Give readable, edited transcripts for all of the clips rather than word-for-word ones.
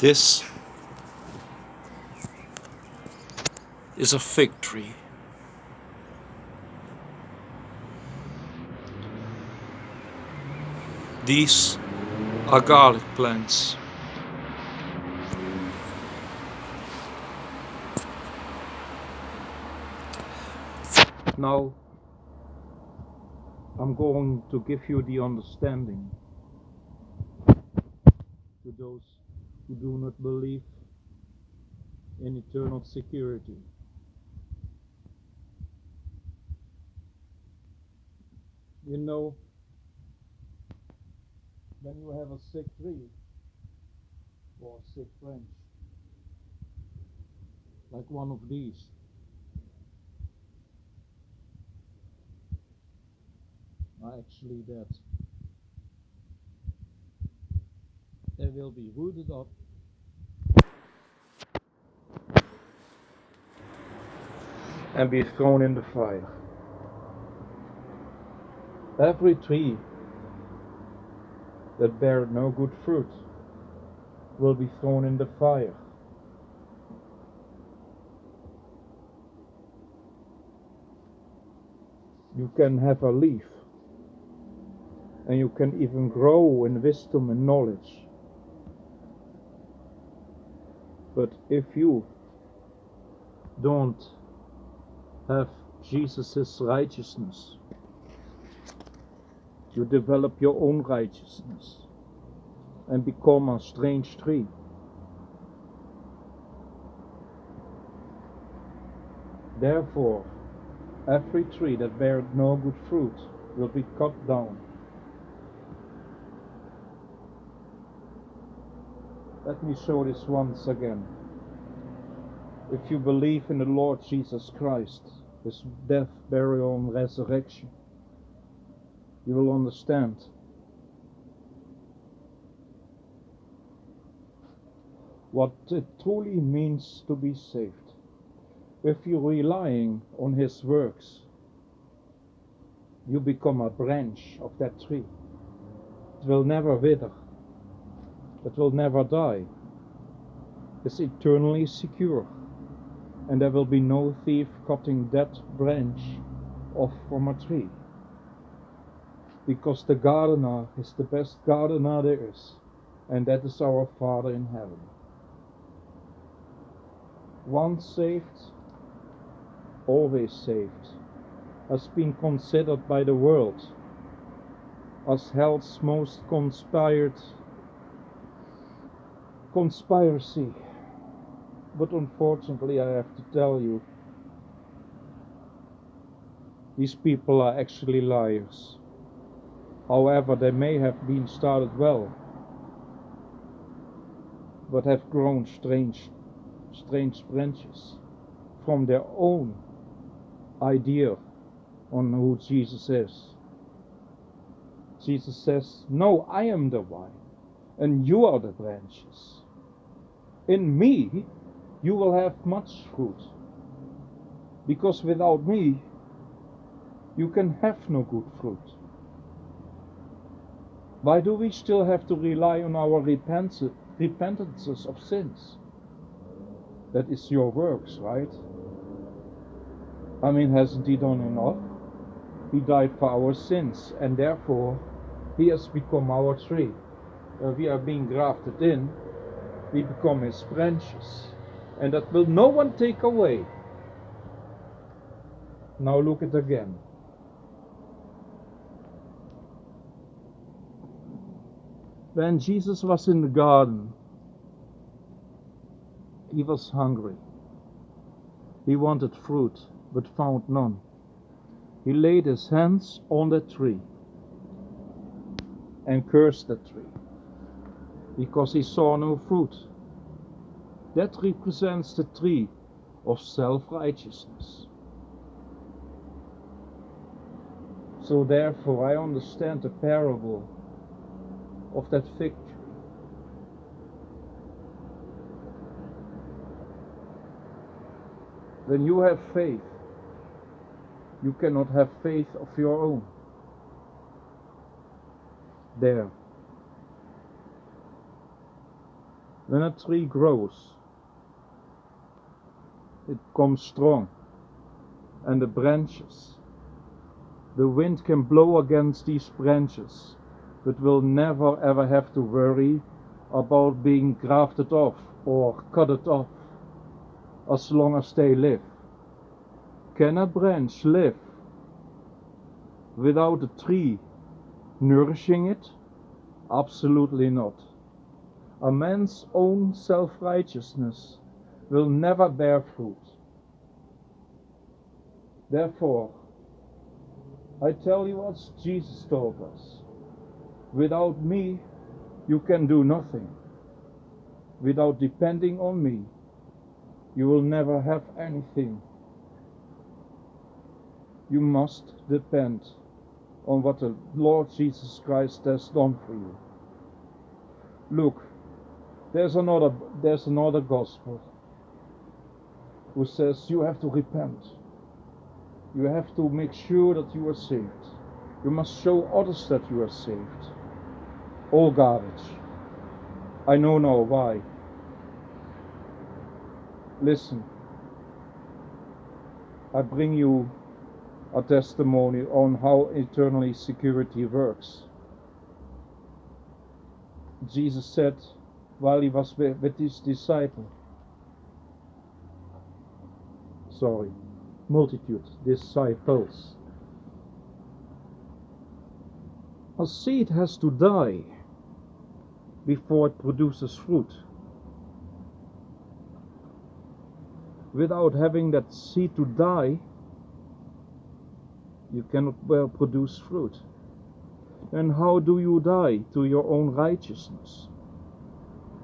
This is a fig tree. These are garlic plants. Now I'm going to give you the understanding to those who do not believe in eternal security. You know, when you have a sick tree or a sick branch, like one of these, are actually dead. They will be rooted up and be thrown in the fire. Every tree that beareth no good fruit will be thrown in the fire. You can have a leaf, and you can even grow in wisdom and knowledge. But if you don't have Jesus' righteousness, you develop your own righteousness and become a strange tree. Therefore, every tree that beareth no good fruit will be cut down. Let me show this once again. If you believe in the Lord Jesus Christ, His death, burial, and resurrection, you will understand what it truly means to be saved. If you're relying on His works, you become a branch of that tree. It will never wither. It will never die. It's eternally secure. And there will be no thief cutting that branch off from a tree. Because the gardener is the best gardener there is. And that is our Father in heaven. Once saved, always saved, has been considered by the world as hell's most conspiracy. But unfortunately, I have to tell you, these people are actually liars. However, they may have been started well, but have grown strange branches from their own idea on who Jesus is. Jesus says, "No, I am the vine, and you are the branches. In me, you will have much fruit, because without me, you can have no good fruit." Why do we still have to rely on our repentances of sins? That is your works, right? I mean, hasn't He done enough? He died for our sins, and therefore He has become our tree. We are being grafted in, we become His branches, and that will no one take away. Now look at it again. When Jesus was in the garden, He was hungry. He wanted fruit, but found none. He laid His hands on that tree and cursed that tree, because He saw no fruit. That represents the tree of self-righteousness. So therefore I understand the parable of that fig tree. When you have faith, you cannot have faith of your own. There. When a tree grows, it becomes strong, and the branches, the wind can blow against these branches, but will never ever have to worry about being grafted off or cut it off as long as they live. Can a branch live without a tree nourishing it? Absolutely not. A man's own self-righteousness will never bear fruit. Therefore, I tell you what Jesus told us. Without me, you can do nothing. Without depending on me, you will never have anything. You must depend on what the Lord Jesus Christ has done for you. Look, there's another gospel who says you have to repent. You have to make sure that you are saved. You must show others that you are saved. All garbage. I know now why. Listen, I bring you a testimony on how eternal security works. Jesus said while he was with his disciples, disciples, a seed has to die before it produces fruit. Without having that seed to die, you cannot well produce fruit. And how do you die to your own righteousness?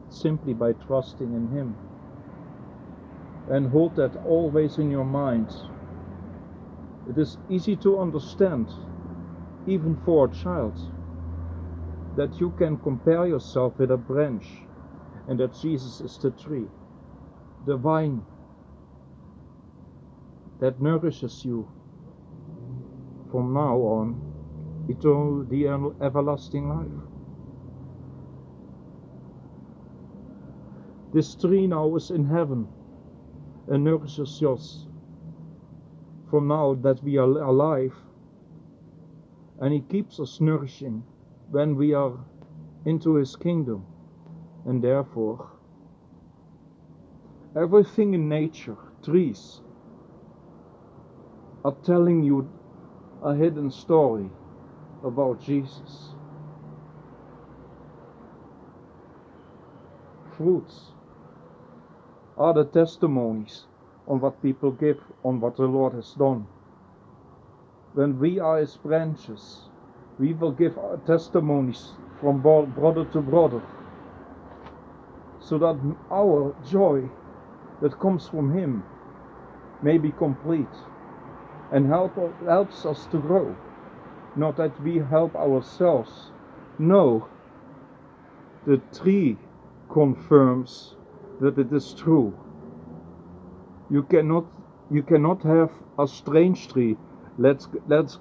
Simply by trusting in Him. And hold that always in your mind. It is easy to understand, even for a child, that you can compare yourself with a branch, and that Jesus is the tree, the vine that nourishes you from now on eternal, the everlasting life. This tree now is in heaven and nourishes us from now that we are alive, and He keeps us nourishing when we are into His kingdom. And therefore, everything in nature, trees, are telling you a hidden story about Jesus. Fruits are the testimonies on what people give on what the Lord has done. When we are His branches, we will give our testimonies from brother to brother, so that our joy that comes from Him may be complete and helps us to grow. Not that we help ourselves. No, the tree confirms that it is true. You cannot have a strange tree. Let's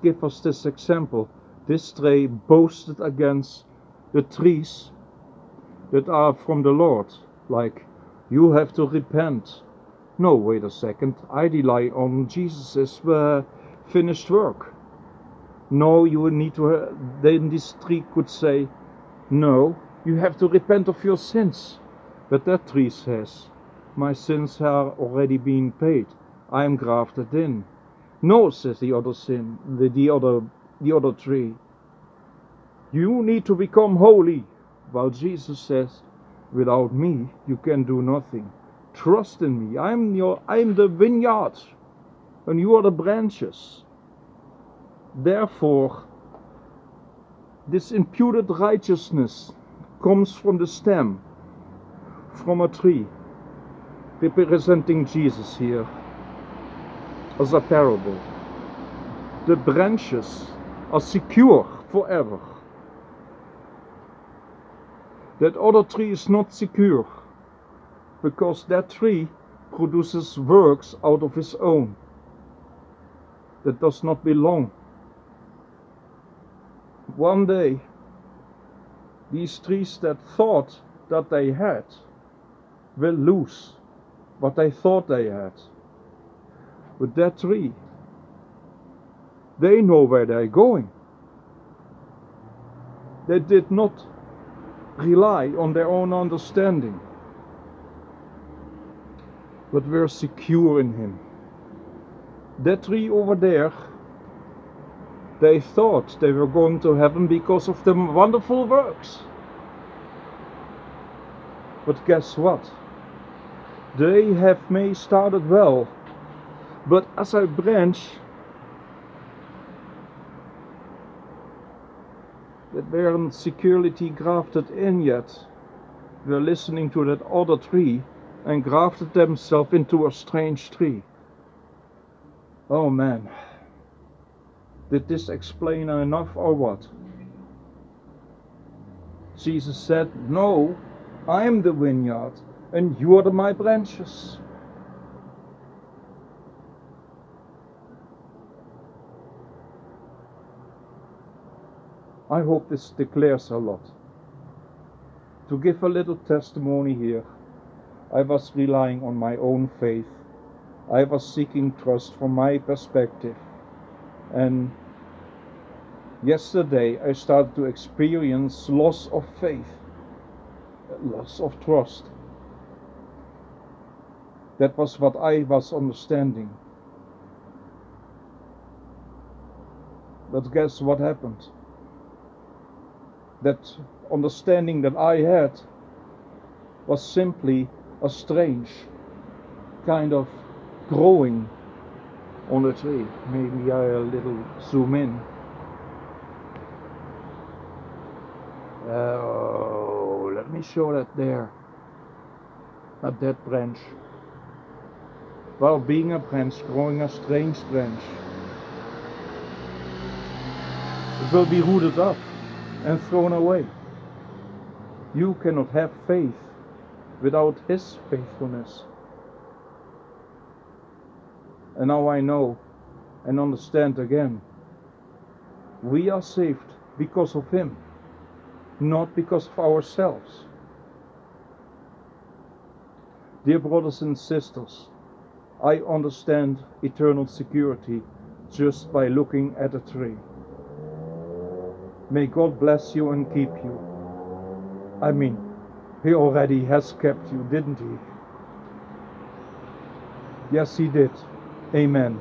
give us this example. This tree boasted against the trees that are from the Lord, like, you have to repent. No, wait a second, I rely on Jesus' finished work. No, you need to, then this tree could say, no, you have to repent of your sins. But that tree says, my sins have already been paid. I am grafted in. No, says the other tree. You need to become holy. While Jesus says, without me, you can do nothing. Trust in me. I am the vineyard, and you are the branches. Therefore, this imputed righteousness comes from the stem, from a tree, representing Jesus here as a parable. The branches are secure forever. That other tree is not secure, because that tree produces works out of its own that does not belong. One day, these trees that thought that they had will lose what they thought they had. But that tree, they know where they're going. They did not rely on their own understanding, but were secure in Him. That tree over there, they thought they were going to heaven because of the wonderful works. But guess what? They may started well, but as a branch that weren't securely grafted in yet, were listening to that other tree and grafted themselves into a strange tree. Oh man, did this explain enough or what? Jesus said, no, I am the vineyard and you are my branches. I hope this declares a lot. To give a little testimony here, I was relying on my own faith. I was seeking trust from my perspective. And yesterday I started to experience loss of faith, loss of trust. That was what I was understanding. But guess what happened? That understanding that I had was simply a strange kind of growing on the tree. Maybe I a little zoom in. Oh, let me show that there. At that branch. Well, being a branch, growing a strange branch. It will be rooted up and thrown away. You cannot have faith without His faithfulness. And now I know and understand again. We are saved because of Him, not because of ourselves. Dear brothers and sisters, I understand eternal security just by looking at a tree. May God bless you and keep you. I mean, He already has kept you, didn't He? Yes, He did. Amen.